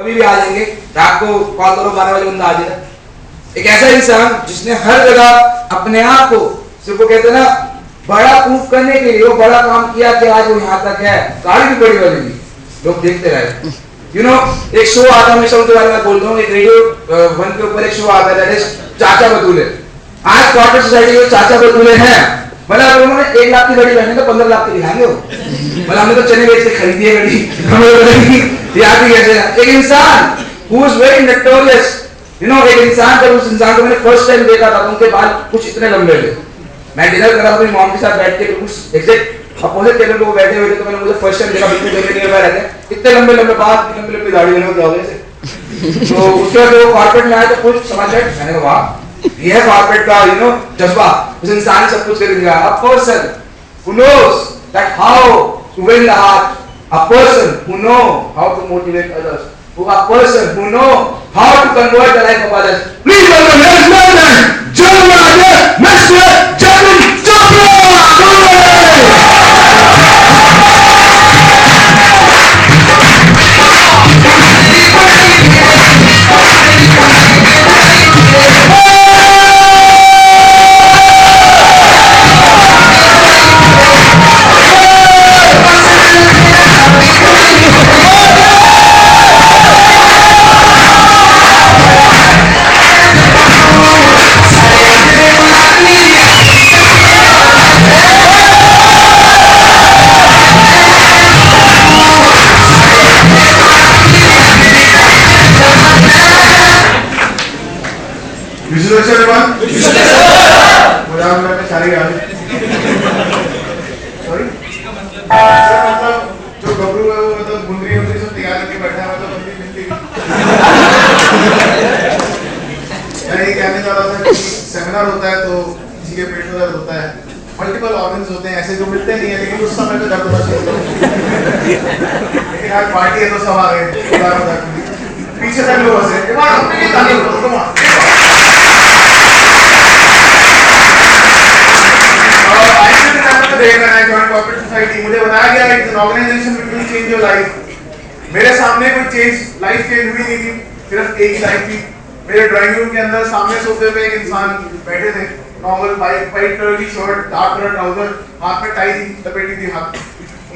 कभी भी आ जाएंगे, रात को कॉल करो 12 बजे बंदा आ जाएगा। एक ऐसा इंसान जिसने हर जगह अपने आप को, सिर्फ वो कहते हैं ना, बड़ा प्रूफ करने के लिए वो बड़ा काम किया कि आज वो यहाँ तक है, गाड़ी भी बड़ी बनेगी, लोग देखते रहे। यू नो, एक शो आता है, मैं शो के बारे में बोलता हूँ, एक रेडियो 1 के ऊपर एक शो आता है, दैट इज चाचा बतूले। आज कॉर्पोरेट सोसाइटी में चाचा बतूले हैं, मतलब उन्होंने 1 लाख की घड़ी पहने तो 15 लाख की दिखाएंगे वो, मतलब हमने तो चने बेच के खरीदी है घड़ी, याद भी कैसे है। एक इंसान who is very notorious, you know, एक इंसान, जब उस इंसान को मैंने फर्स्ट टाइम देखा था तो उनके बाल कुछ इतने लंबे थे। मैं डिनर कर रहा था अपनी मॉम के साथ बैठ के, कुछ एग्जैक्ट अपोजिट टेबल पे वो बैठे हुए थे, तो मैंने मुझे फर्स्ट टाइम देखा, बिल्कुल मेरे नियर बाय रहते हैं, इतने लंबे लंबे बाल, इतनी लंबी लंबी दाढ़ी, मैंने क्या हो गया ऐसे। तो उसके बाद वो कॉर्पोरेट में आया तो कुछ समाचार, मैंने कहा वाह, ये है कॉर्पोरेट का यू नो जज्बा, उस इंसान सब कुछ कर दिया। A person who knows that how to win the heart, a person who know how to motivate others, a person who know how to convert the life of others. Please welcome ladies and gentlemen, General Mr. Jatin Chopra. जो गबरू है वो मतलब गुंदरी उंदरी सब तैयार करके बैठा है, मतलब अपनी मिलती यही कहने जा रहा था कि सेमिनार होता है तो किसी के पेट में दर्द होता है, मल्टीपल ऑर्गन्स होते हैं ऐसे जो मिलते नहीं है, लेकिन उस समय पे दर्द होना चाहिए। लेकिन आज पार्टी है तो सब आ गए, पीछे तक लोग हंसे, एक बार अपने लिए ताली बजाओ, कम ऑन। देख रहा है जॉइंट कॉर्पोरेट सोसाइटी, मुझे बताया गया it's an organisation which will change your life. मेरे सामने कोई चेंज लाइफ चेंज हुई नहीं थी, सिर्फ एक ही लाइफ थी। मेरे ड्राइंग रूम के अंदर सामने सोफे पे एक इंसान बैठे थे, नॉर्मल वाइट कलर की शर्ट, डार्क कलर ट्राउजर, हाथ में टाई थी, लपेटी थी हाथ।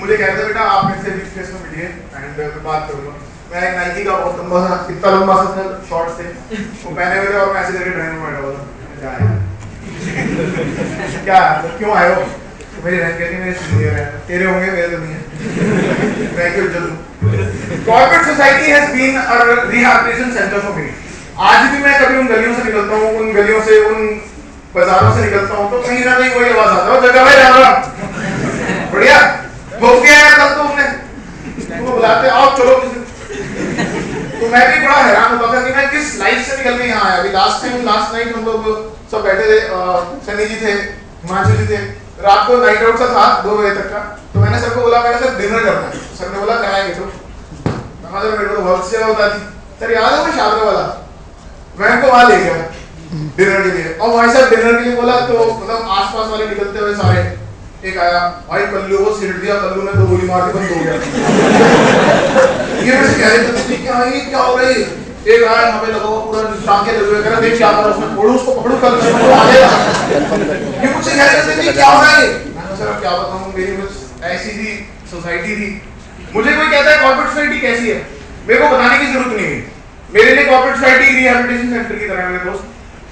मुझे कहते थे बेटा आप मेरे से बीच फेस में मिलिए एंड मैं बात करूंगा। मैं एक नाइकी का बहुत लंबा सा, इतना लंबा सा शॉर्ट्स थे वो पहने हुए थे और मैं ऐसे करके ड्राइंग रूम में बैठा हुआ था। क्या क्यों आए हो? मेरी रैंक कहती मेरे सीनियर है, तेरे होंगे मेरे तो नहीं है, मैं क्यों जल्द। Corporate society has been a rehabilitation centre for me. आज भी मैं कभी उन गलियों से निकलता हूँ, उन गलियों से, उन बाजारों से निकलता हूँ तो कहीं ना कहीं वही आवाज आता है, जगह भाई राम राम, बढ़िया भूख गया यार कल तो हमने, तो बुलाते आओ चलो किसी। तो मैं भी बड़ा हैरान होता था कि मैं किस लाइफ से निकल के यहाँ आया। अभी लास्ट नाइट हम लोग सब बैठे थे, सनी जी थे, हिमांशु जी थे, रात को नाइट आउट सा था 2 बजे तक का। तो मैंने सर को बोला मैंने सर डिनर करना है, सर ने बोला कराएंगे तो सर मेरे को बहुत सेवा होता थी। सर याद है वो शादरा वाला, मैं उनको वहां ले गया डिनर के लिए, और भाई साहब डिनर के लिए बोला तो मतलब आसपास वाले निकलते हुए सारे, एक आया भाई कल्लू को सिर दिया, कल्लू ने 2 गोली मार दी, बंद हो गया। ये वैसे कह रहे थे क्या हो रही है, एक आया यहाँ पे लगा हुआ पूरा टांके लगे हुए, कह रहा देख क्या कर रहा है, उसने फोड़ू उसको पकड़ू कल को आ जाएगा। ये मुझसे कह रहे थे क्या हो रहा है, मैंने सर अब क्या बताऊं, मेरी कुछ ऐसी सी सोसाइटी थी। मुझे कोई कहता है कॉर्पोरेट सोसाइटी कैसी है, मेरे को बताने की जरूरत नहीं है। मेरे लिए कॉर्पोरेट सोसाइटी रिहैबिलिटेशन सेंटर की तरह है मेरे दोस्त।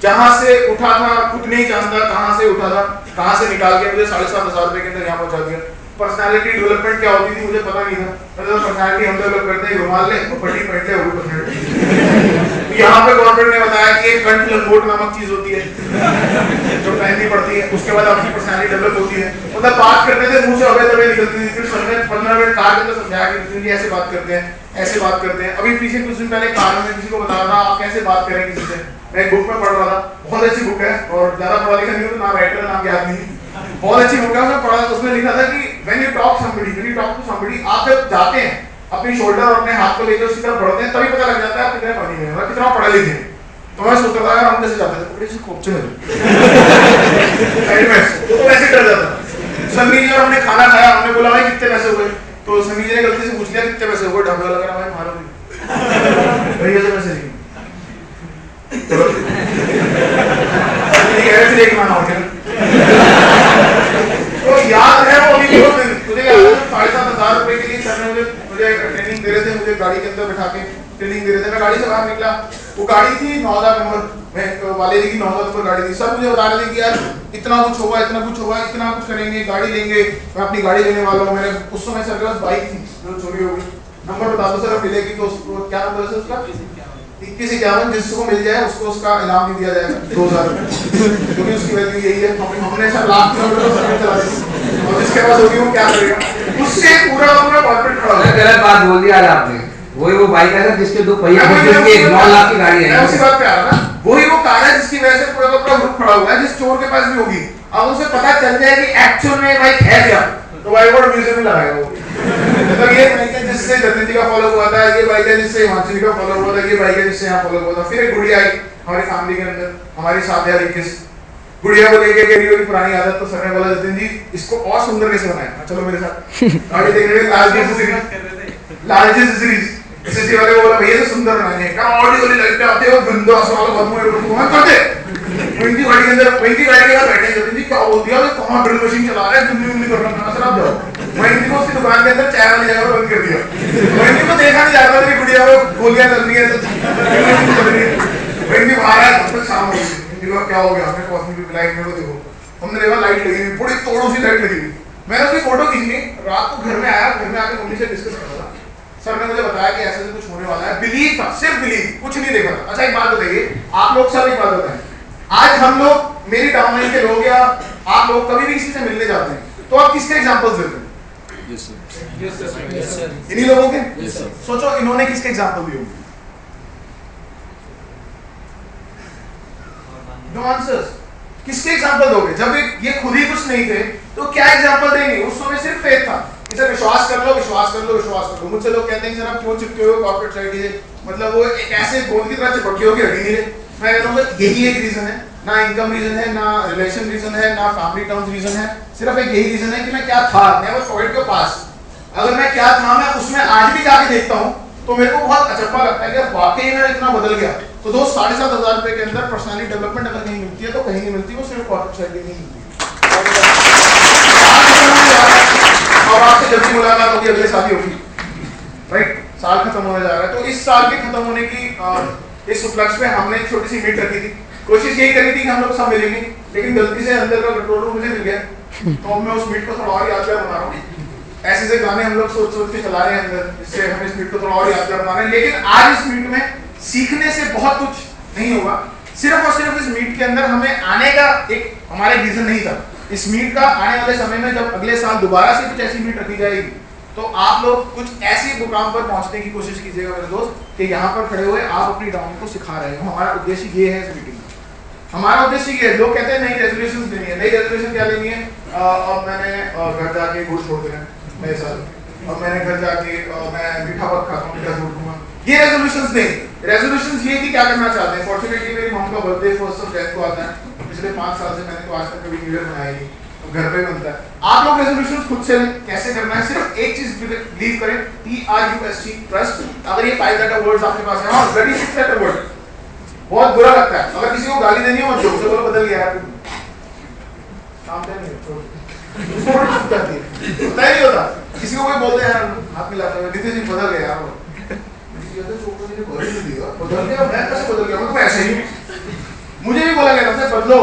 जहां से उठा था खुद नहीं जानता, कहां से उठा था, कहां से निकाल के मुझे 7,500 रुपए के अंदर यहाँ पहुंचा दिया। पर्सनालिटी डेवलपमेंट क्या होती थी मुझे पता नहीं था, मतलब पर्सनालिटी हम डेवलप करते हैं, रुमाल ले और पट्टी पहनते हैं, वो पर्सनालिटी। यहाँ पे गवर्नमेंट ने बताया कि एक कंठ लंगोट नामक चीज होती है जो पहननी पड़ती है, उसके बाद आपकी पर्सनालिटी डेवलप होती है। मतलब बात करते थे मुंह से हवे तवे निकलती थी, फिर सर ने 15 मिनट कार के अंदर समझाया कि ऐसे बात करते हैं, ऐसे बात करते हैं। अभी पीछे कुछ दिन पहले कार में किसी को बता रहा था आप कैसे बात करें किसी से, मैं एक बुक में पढ़ रहा था, बहुत अच्छी बुक है और ज्यादा पढ़ा लिखा नहीं, तो नाम राइटर नाम याद नहीं, बहुत अच्छी बुक है, उसमें पढ़ा, उसमें लिखा था कि when you talk to somebody, आप जब जाते हैं अपनी शोल्डर और अपने हाथ को लेकर उसकी तरफ बढ़ते हैं तभी पता लग जाता है आप कितने पढ़े हुए हैं, कितना पढ़े लिखे हैं। तो मैं सोचता था यार हम कैसे जाते थे, बड़े से खोपचे में तो वैसे डर जाता। सनी जी और हमने खाना खाया, हमने बोला भाई कितने पैसे हुए, तो सनी जी ने गलती से पूछ लिया कितने पैसे हुए, ढाबे वाला कह रहा भाई मारो मुझे गाड़ी के अंदर बैठा के ट्रेनिंग दे रहे थे। मैं गाड़ी से बाहर निकला, वो गाड़ी थी 9000 नंबर, मैं वाले जी की 9000 नंबर गाड़ी थी। सर मुझे बता रहे थे कि यार इतना कुछ होगा, इतना कुछ होगा, इतना कुछ करेंगे, गाड़ी लेंगे, मैं अपनी गाड़ी लेने वाला हूँ। मैंने उस समय सर के पास बाइक थी जो चोरी हो गई। नंबर बता दो सर, अब मिलेगी तो उसको क्या नंबर है उसका 2151, जिसको मिल जाए उसको उसका इनाम नहीं दिया जाएगा 2000 रुपये, क्योंकि उसकी वैल्यू यही है। हमने सर लाख किलोमीटर सर्विस चला दी और जिसके पास होगी वो क्या करेगा, उससे पूरा पूरा कॉर्पोरेट खड़ा हो। गलत बात बोल दिया आज आपने। वही वो बाइक है जिसके 2 पहिए जिसके 9 लाख की गाड़ी है, उसी बात पे आ रहा ना। वही वो कार है जिसकी वजह से पूरा का पूरा ग्रुप खड़ा हुआ है, जिस चोर के पास भी होगी। अब उसे पता चल जाए कि एक्चुअल में बाइक है क्या, तो बाइक को म्यूजियम में लगाएगा वो। तो ये बाइक है जिससे जतिन जी का फॉलो हुआ था, ये बाइक है जिससे हिमांशु जी का फॉलो हुआ था, ये बाइक है जिससे यहाँ फॉलो हुआ था। फिर एक गुड़िया आई हमारी फैमिली के अंदर, हमारी साध्या 21 गुड़िया को लेके गई, मेरी पुरानी आदत। तो सर ने बोला जतिन जी इसको और सुंदर कैसे बनाया, चलो मेरे साथ गाड़ी देखने में। लालजी सीरीज सीसी वाले बोला भैया तो सुंदर बनाने का ऑडी वाली लाइट पे आते हो गंदा वाला बदबू है वो करते। इनकी गाड़ी के अंदर, इनकी गाड़ी के अंदर बैठे जतिन जी क्या बोल दिया, कहां ड्रिल मशीन चला रहे हैं, दुनिया कर रहा है। सर आप जाओ। मैं इनको उसकी दुकान के अंदर चाय वाली जगह पर बंद कर दिया। मैं इनको देखा नहीं जाता मेरी गुड़िया को गोलियां चल रही है तो इनकी बाहर है, तब तक शाम हो गई। इनको क्या हो गया, हमने कॉफी भी पिलाई, मेरे को देखो हमने देखा लाइट लगी हुई, बड़ी तोड़ों सी लाइट लगी हुई। मैंने उसकी फोटो खींची, रात को घर में आया, घर में आके मम्मी से डिस्कस कर रहा था। सर ने मुझे बताया कि ऐसे कुछ होने वाला है। बिलीव था, सिर्फ बिलीव, कुछ नहीं देखा था। अच्छा एक बात बताइए, आप लोग सब एक बात बताएं, आज हम लोग मेरी डाउनलाइन के लोग या आप लोग कभी भी किसी से मिलने जाते हैं तो आप किसके एग्जांपल्स देते हैं? इन्हीं लोगों के। सोचो इन्होंने किसके एग्जांपल दिए होंगे? No answers. किसके एग्जांपल दोगे? जब ये खुद ही कुछ नहीं थे तो क्या एग्जांपल देंगे? उस समय सिर्फ फेथ था, इसे विश्वास कर लो, विश्वास कर लो, विश्वास कर लो। मुझसे लोग कहते हैं सर आप क्यों चिपके हो कॉर्पोरेट सोसाइटी से, मतलब वो एक ऐसे गोंद की तरह चिपके हो कि हटी नहीं रहे। मैं कहता हूँ यही एक रीजन है, ना इनकम रीजन है, ना रिलेशन रीजन है, ना फैमिली टर्म्स रीजन है, सिर्फ एक यही रीजन है कि मैं क्या था, नेवर फॉरगेट योर पास्ट। अगर मैं क्या था मैं उसमें आज भी जाके देखता हूँ तो मेरे को बहुत अचंभा लगता है कि वाकई में इतना बदल गया। तो दोस्त 7,500 रुपए के अंदर पर्सनालिटी डेवलपमेंट अगर कहीं मिलती है तो कहीं नहीं मिलती, वो सिर्फ कॉर्पोरेट सोसाइटी नहीं मिलती। और आपसे जल्दी मुलाकात होगी, अगले साल ही होगी, राइट? साल खत्म होने जा रहा है, तो इस साल के खत्म होने की इस उपलक्ष्य में हमने एक छोटी सी मीट रखी थी। कोशिश यही करी थी कि हम लोग सब मिलेंगे, लेकिन गलती से अंदर का कंट्रोल रूम मुझे मिल गया, तो मैं उस मीट को थोड़ा और यादगार बना रहा हूँ। ऐसे ऐसे गाने हम लोग सोच सोच के चला रहे हैं अंदर, जिससे हम इस मीट को थोड़ा और यादगार बना रहे हैं। लेकिन आज इस मीट में सीखने से बहुत कुछ नहीं होगा, सिर्फ और सिर्फ इस मीट के अंदर हमें आने का एक हमारा रीजन नहीं था। इस मीट का आने वाले समय में जब अगले साल दोबारा से कुछ ऐसी मीट रखी जाएगी तो आप लोग कुछ ऐसी मुकाम पर पहुंचने की कोशिश कीजिएगा मेरे दोस्त, कि यहाँ पर खड़े हुए आप अपनी डाउन को सिखा रहे हो। हमारा उद्देश्य ये है इस मीटिंग में। हमारा उद्देश्य ये है, लोग कहते हैं नई रेजोल्यूशन लेनी है। नई रेजोल्यूशन क्या लेनी है? अब मैंने घर जाके गुड़ छोड़ देना नए साल, अब मैंने घर जाके मैं मीठा बहुत खाता हूँ, मीठा छोड़ दूंगा। ये रेजोल्यूशंस नहीं। रेजोल्यूशंस ये कि क्या करना चाहते हैं। फॉर्चुनेटली मेरी मॉम का बर्थडे 1 जनवरी को आता है। पिछले 5 साल से मैंने तो आज तक कभी न्यू ईयर मनाया नहीं, घर पे बनता है। आप लोग रेजोल्यूशंस खुद से कैसे करना है? सिर्फ एक चीज बिलीव करें, TRUST, ट्रस्ट। अगर ये 5 लेटर वर्ड्स आपके पास है, और रेडी 6 लेटर वर्ड बहुत बुरा लगता है। अगर किसी को गाली देनी हो जोक से बोलो बदल गया यार, काम नहीं है, छोड़ जाती है, होता ही नहीं होता। किसी को कोई बोलते हैं यार हाथ मिलाते हैं, नीतीश जी बदल गए यार, बदल गया, मैं कैसे बदल गया? मैं ऐसे ही, मुझे भी बोला गया था बदलो।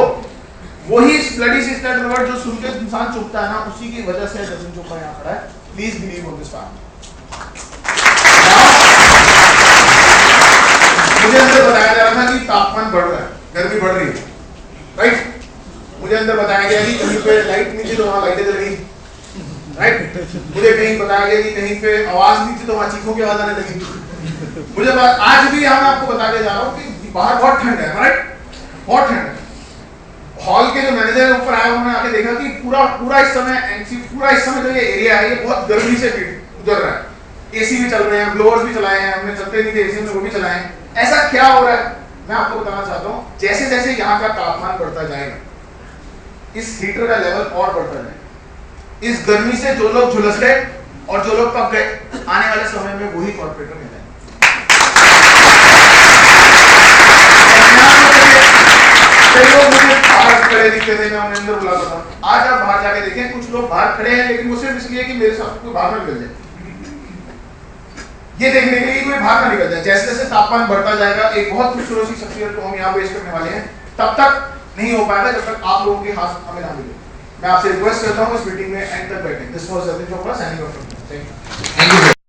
वही ब्लडी सिस्टर वर्ड जो सुन के इंसान चुपता है ना, उसी की वजह से जतिन चोपड़ा यहाँ खड़ा है। Please believe on this fact. मुझे अंदर बताया जा रहा था कि तापमान बढ़ रहा है, गर्मी बढ़ रही है, राइट? मुझे अंदर बताया गया कि कहीं पे लाइट नहीं थी तो वहाँ लाइटें जल गई, राइट? मुझे कहीं बताया गया कि कहीं पे आवाज नहीं थी तो वहाँ चीखों की आवाज आने लगी। मुझे आज भी यहाँ मैं आपको बता के जा रहा हूँ कि बाहर बहुत ठंड है, राइट? बहुत ठंड है। हॉल के जो मैनेजर ऊपर आया उन्होंने आके देखा कि पूरा इस समय जो ये एरिया है ये बहुत गर्मी से गुजर रहा है। एसी भी चल रहे हैं, ब्लोअर्स भी चलाए हैं, हमने चलते नहीं थे एसी में, वो भी चलाए हैं। ऐसा क्या हो रहा है? मैं आपको बताना चाहता हूँ, जैसे जैसे यहाँ का तापमान बढ़ता जाएगा, इस हीटर का लेवल और बढ़ता जाएगा। इस गर्मी से जो लोग झुलस गए और जो लोग पक गए, आने वाले समय में वही कॉर्पोरेटर मिलेंगे। कई लोग मुझे बाहर खड़े दिखते थे, मैं उन्हें अंदर बुलाता था। आज आप बाहर जाके देखें, कुछ लोग बाहर खड़े हैं लेकिन वो सिर्फ इसलिए कि मेरे साथ कोई बाहर में मिल जाए। ये देखने के लिए कोई बाहर ना निकल जाए। जैसे जैसे तापमान बढ़ता जाएगा, एक बहुत खूबसूरत सी शख्सियत को हम यहाँ पेश करने वाले हैं, तब तक नहीं हो पाएगा जब तक आप लोगों के हाथ हमें ना मिले। मैं आपसे रिक्वेस्ट करता हूँ इस मीटिंग में एंड तक बैठें। This was Jatin Chopra signing off. Thank you.